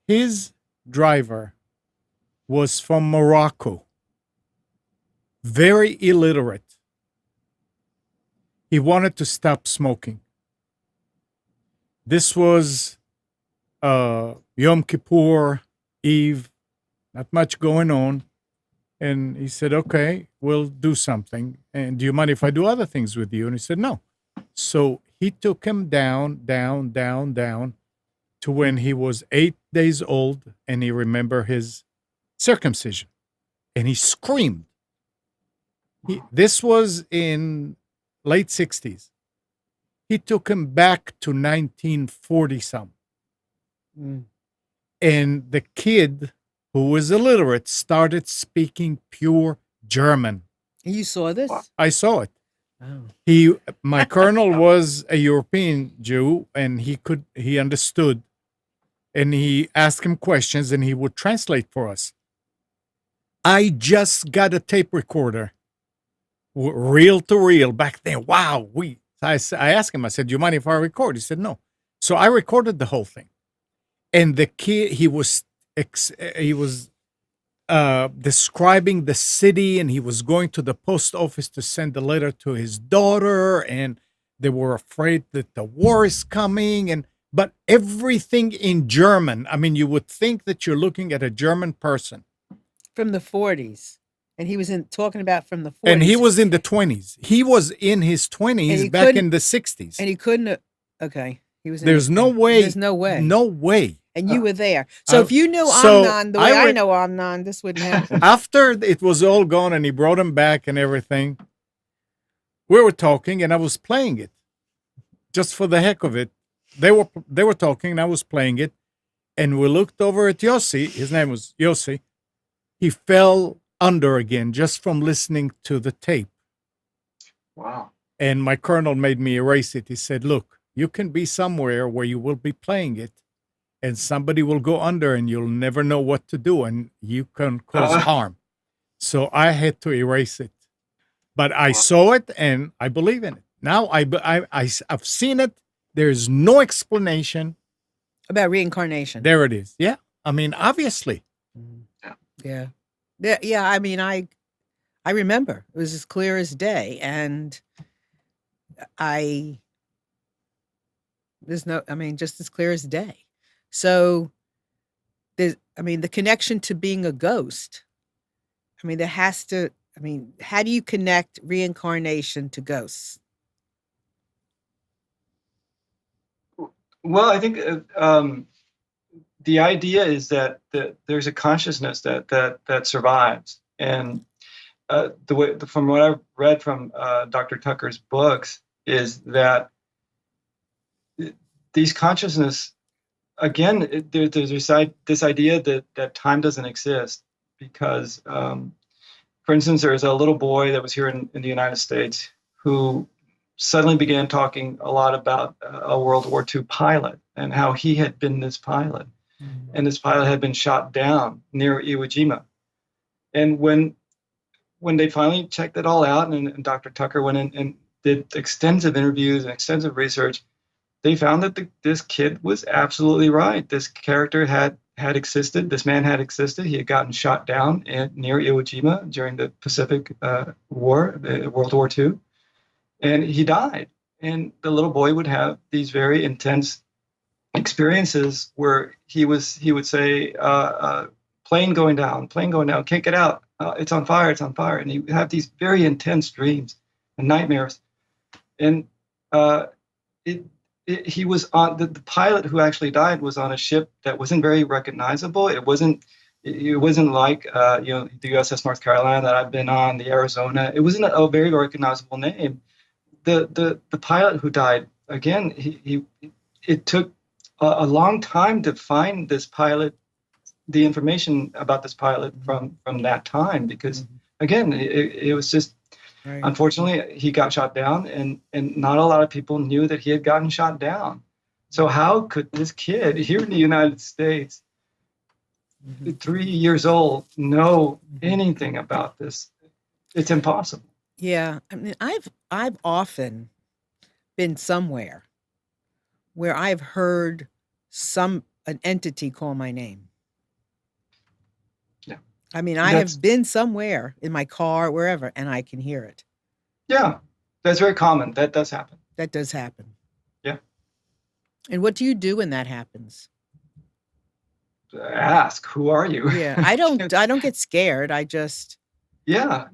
his driver was from Morocco, very illiterate. He wanted to stop smoking. This was Yom Kippur Eve, not much going on. And he said, okay, we'll do something. And do you mind if I do other things with you? And he said, no. So he took him down to when he was 8 days old and he remembered his circumcision. And he screamed. This was in late 60s. He took him back to 1940 some. Mm. And the kid, who was illiterate, started speaking pure German. You saw this? I saw it. Oh. My colonel was a European Jew, and he understood, and he asked him questions, and he would translate for us. I just got a tape recorder, reel to reel back then. Wow, I asked him. I said, "Do you mind if I record?" He said, "No." So I recorded the whole thing, and the kid he was describing the city, and he was going to the post office to send a letter to his daughter, and they were afraid that the war is coming, but everything in German. I mean, you would think that you're looking at a German person from the 40s, and he was talking about from the 40s, and he was in the 20s. He was in his 20s back in the 60s, and he couldn't. Okay, he was. There's no way. There's no way. No way. And you were there. So if you knew Amnon the way I know Amnon, this wouldn't happen. After it was all gone and he brought him back and everything, we were talking and I was playing it just for the heck of it. They were talking and I was playing it. And we looked over at Yossi. His name was Yossi. He fell under again just from listening to the tape. Wow. And my colonel made me erase it. He said, look, you can be somewhere where you will be playing it, and somebody will go under and you'll never know what to do and you can cause harm. So I had to erase it. But I saw it and I believe in it. Now I've seen it. There's no explanation. About reincarnation. There it is. Yeah. I mean, obviously. Yeah. I mean, I remember. It was as clear as day. And just as clear as day. So the connection to being a ghost, how do you connect reincarnation to ghosts? Well, I think the idea is that there's a consciousness that survives. And from what I've read from Dr. Tucker's books is that these consciousness, again, there's this idea that time doesn't exist because, for instance, there was a little boy that was here in the United States who suddenly began talking a lot about a World War II pilot and how he had been this pilot. Mm-hmm. And this pilot had been shot down near Iwo Jima. And when they finally checked it all out, and Dr. Tucker went in and did extensive interviews and extensive research, they found that this kid was absolutely right. This character had existed. This man had existed. He had gotten shot down near Iwo Jima during the Pacific War, World War II, and he died. And the little boy would have these very intense experiences where he would say, plane going down, can't get out. It's on fire. And he would have these very intense dreams and nightmares. And he was on the pilot who actually died was on a ship that wasn't very recognizable. It wasn't like the USS North Carolina that I've been on, the Arizona. It wasn't a very recognizable name. The pilot who died, again, he it took a long time to find this pilot, the information about this pilot from that time, because again, it was just, Right. unfortunately, he got shot down, and not a lot of people knew that he had gotten shot down. So how could this kid here in the United States, 3 years old, know anything about this? It's impossible. Yeah, I mean, I've often been somewhere where I've heard an entity call my name. Yeah. I mean, I That's have been somewhere in my car, wherever, and I can hear it. yeah, that's very common. That does happen. That does happen. Yeah. And what do you do when that happens? Ask, who are you? Yeah, I don't get scared. I just Yeah.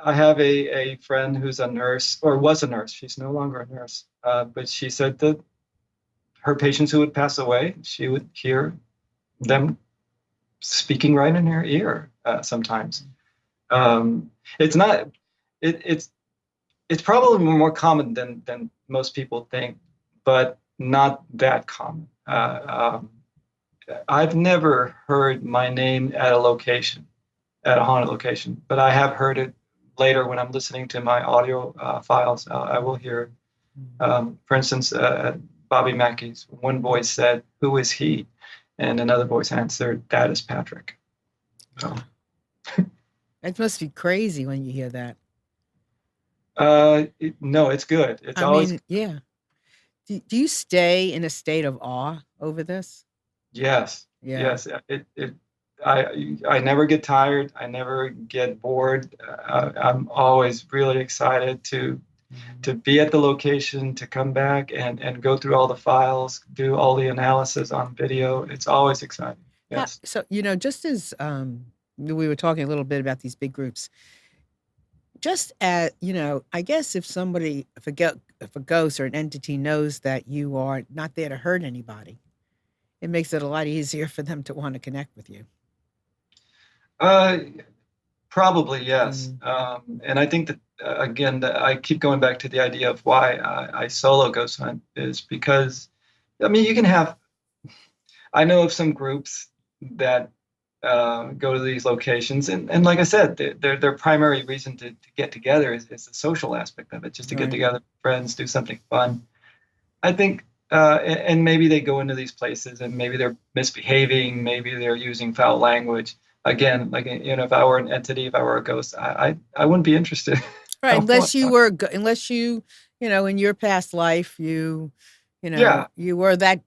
I have a friend who's a nurse, or was a nurse. She's no longer a nurse. But she said that her patients who would pass away, she would hear them speaking right in her ear sometimes. It's not. It's probably more common than most people think, but not that common. I've never heard my name at a location, at a haunted location, but I have heard it later when I'm listening to my audio files. I will hear, for instance, Bobby Mackey's one voice said, "Who is he?" And another voice answered, "That is Patrick." So, It must be crazy when you hear that. no, it's good. It's I always mean, yeah. Do you stay in a state of awe over this? yes, Yeah. yes. I never get tired. I never get bored. I'm always really excited to be at the location, to come back and go through all the files, do all the analysis on video. It's always exciting. Yes. So, just as we were talking a little bit about these big groups, just at, I guess if a ghost or an entity knows that you are not there to hurt anybody, it makes it a lot easier for them to want to connect with you. Probably, yes. And I think that, again, that I keep going back to the idea of why I solo ghost hunt is because, I mean, I know of some groups that go to these locations, and like I said, their primary reason to get together is the social aspect of it, just to get Right. together with friends, do something fun. I think, and maybe they go into these places and maybe they're misbehaving, maybe they're using foul language. Again, like, if I were an entity, if I were a ghost, I wouldn't be interested. Right, unless you, in your past life, Yeah, you were that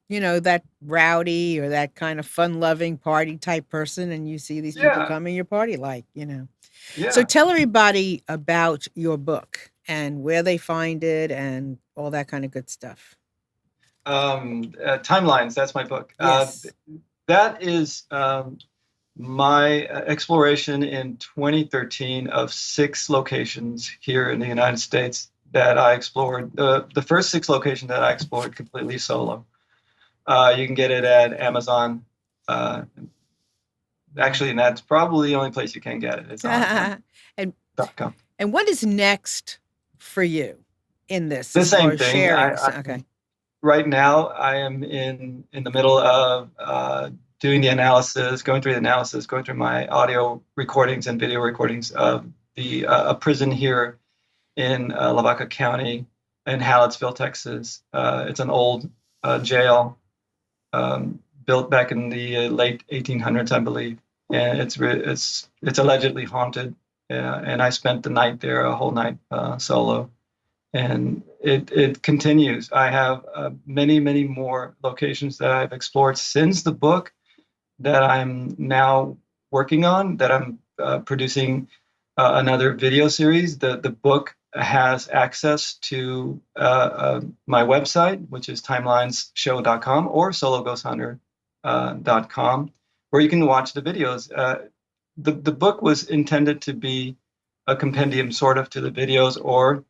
rowdy or that kind of fun-loving party type person, and you see these people yeah, come in your party So yeah. tell everybody about your book and where they find it and all that kind of good stuff. Timelines, that's my book. Yes. That is my exploration in 2013 of 6 locations here in the United States that I explored. The first 6 locations that I explored completely solo. You can get it at Amazon. Actually, and that's probably the only place you can get it. It's on and .com. and what is next for you in this The as far same as thing. sharing? Okay. Right now, I am in the middle of doing the analysis, going through the analysis, going through my audio recordings and video recordings of a prison here in Lavaca County in Hallettsville, Texas. It's an old jail built back in the late 1800s, I believe, and it's allegedly haunted. And I spent the night there, a whole night solo, and it continues. I have many more locations that I've explored since the book that I'm now working on, that I'm producing another video series. The book has access to my website, which is timelinesshow.com or sologhosthunter.com, where you can watch the videos. The book was intended to be a compendium sort of to the videos, or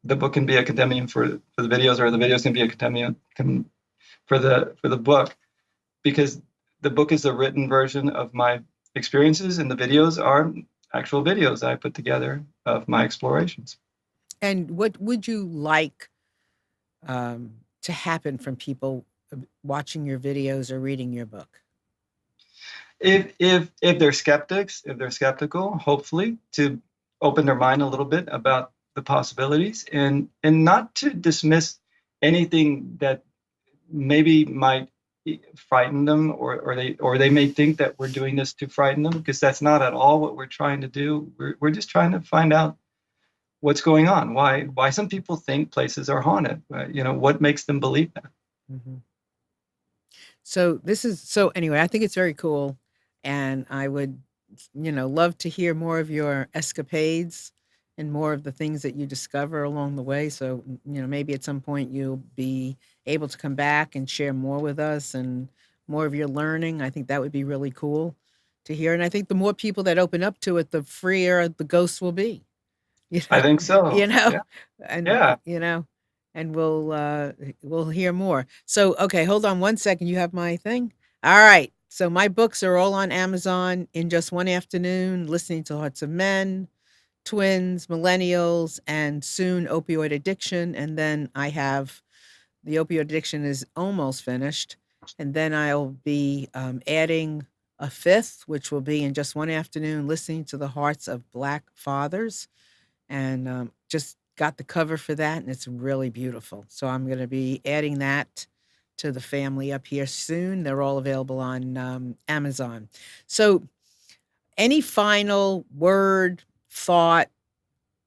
the book can be a compendium for the videos, or the videos can be a compendium for the book, because the book is the written version of my experiences, and the videos are actual videos I put together of my explorations. And what would you like to happen from people watching your videos or reading your book? If they're skeptics, if they're skeptical, hopefully to open their mind a little bit about the possibilities, and not to dismiss anything that maybe might frighten them, or they may think that we're doing this to frighten them, because that's not at all what we're trying to do. We're just trying to find out what's going on, why some people think places are haunted, what makes them believe that. Mm-hmm. So anyway, I think it's very cool, and I would, love to hear more of your escapades and more of the things that you discover along the way. So, maybe at some point you'll be able to come back and share more with us and more of your learning. I think that would be really cool to hear. And I think the more people that open up to it, the freer the ghosts will be. You I know, think you so. know, Yeah. and Yeah. and we'll hear more. So, okay, hold on one second. You have my thing? All right. So my books are all on Amazon. In Just One Afternoon, Listening to Hearts of Men, Twins, Millennials, and soon Opioid Addiction. And then I have the Opioid Addiction is almost finished. And then I'll be adding a fifth, which will be In Just One Afternoon, Listening to the Hearts of Black Fathers. And just got the cover for that, and it's really beautiful. So I'm going to be adding that to the family up here soon. They're all available on Amazon. So, any final word, thought,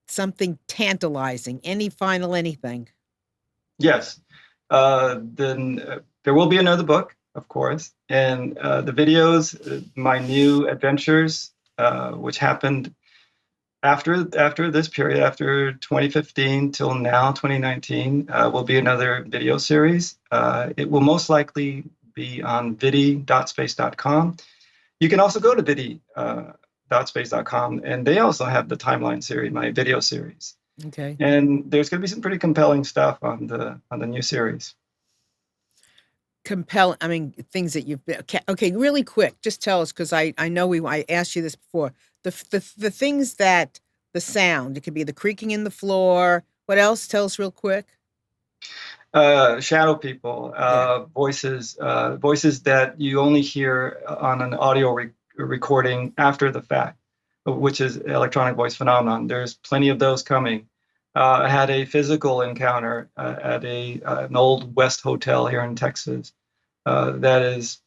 something tantalizing, any final anything? Yes. Then there will be another book, of course, and the videos, my new adventures, which happened after this period, after 2015 till now, 2019, will be another video series. It will most likely be on vidi.space.com. You can also go to vidi.space.com, and they also have the timeline series, my video series. Okay. And there's going to be some pretty compelling stuff on the new series. I mean, things that you've been okay, really quick. Just tell us, because I know I asked you this before. The things that the sound, it could be the creaking in the floor. What else? Tell us real quick. Shadow people, Yeah. voices that you only hear on an audio recording after the fact, which is electronic voice phenomenon. There's plenty of those coming. I had a physical encounter at an old West hotel here in Texas. That is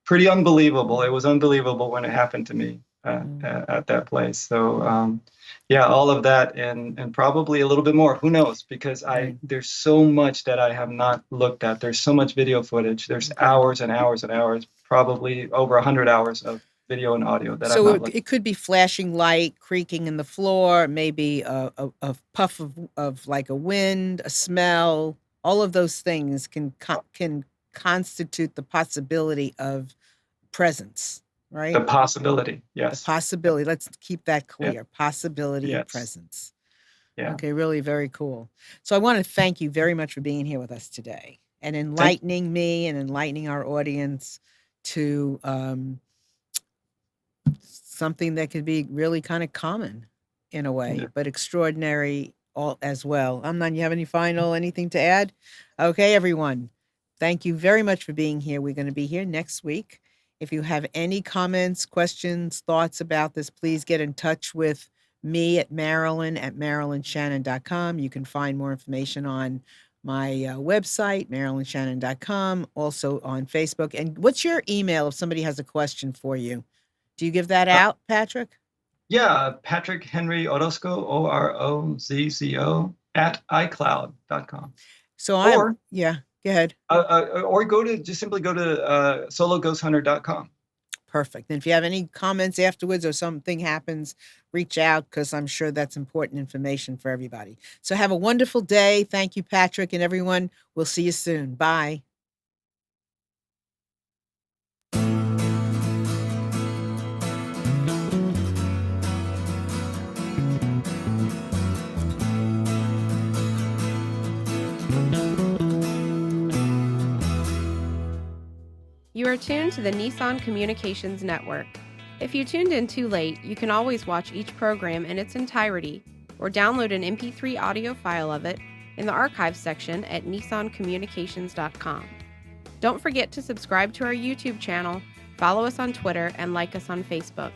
pretty unbelievable. It was unbelievable when it happened to me at that place. So yeah, all of that, and probably a little bit more. Who knows? Because Right. there's so much that I have not looked at. There's so much video footage. There's Okay. hours and hours and hours, probably over 100 hours of video and audio that I've So not looked at. it could be flashing light, creaking in the floor, maybe a puff of like a wind, a smell. All of those things can constitute the possibility of presence, right? The possibility, The yes. possibility. Let's keep that clear. Yeah. Possibility of Yes. presence. Yeah. Okay, really very cool. So I want to thank you very much for being here with us today and enlightening me and enlightening our audience to something that could be really kind of common in a way, Yeah. but extraordinary all as well. Amnon, you have anything to add? Okay, everyone. Thank you very much for being here. We're going to be here next week. If you have any comments, questions, thoughts about this, please get in touch with me at marilynshannon.com. You can find more information on my website, marilynshannon.com, also on Facebook. And what's your email if somebody has a question for you? Do you give that out, Patrick? Yeah, Patrick Henry Orozco, Orozco, at iCloud.com. So yeah, go ahead. Or simply go to sologhosthunter.com. Perfect. And if you have any comments afterwards or something happens, reach out, because I'm sure that's important information for everybody. So have a wonderful day. Thank you, Patrick, and everyone. We'll see you soon. Bye. You are tuned to the Nissan Communications Network. If you tuned in too late, you can always watch each program in its entirety or download an MP3 audio file of it in the archives section at nissancommunications.com. Don't forget to subscribe to our YouTube channel, follow us on Twitter, and like us on Facebook.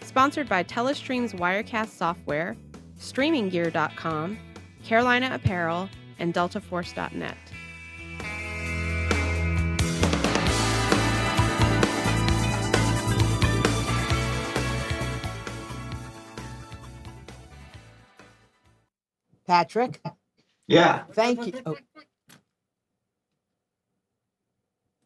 Sponsored by Telestream's Wirecast software, StreamingGear.com, Carolina Apparel, and DeltaForce.net. Patrick, Yeah. thank you. Oh,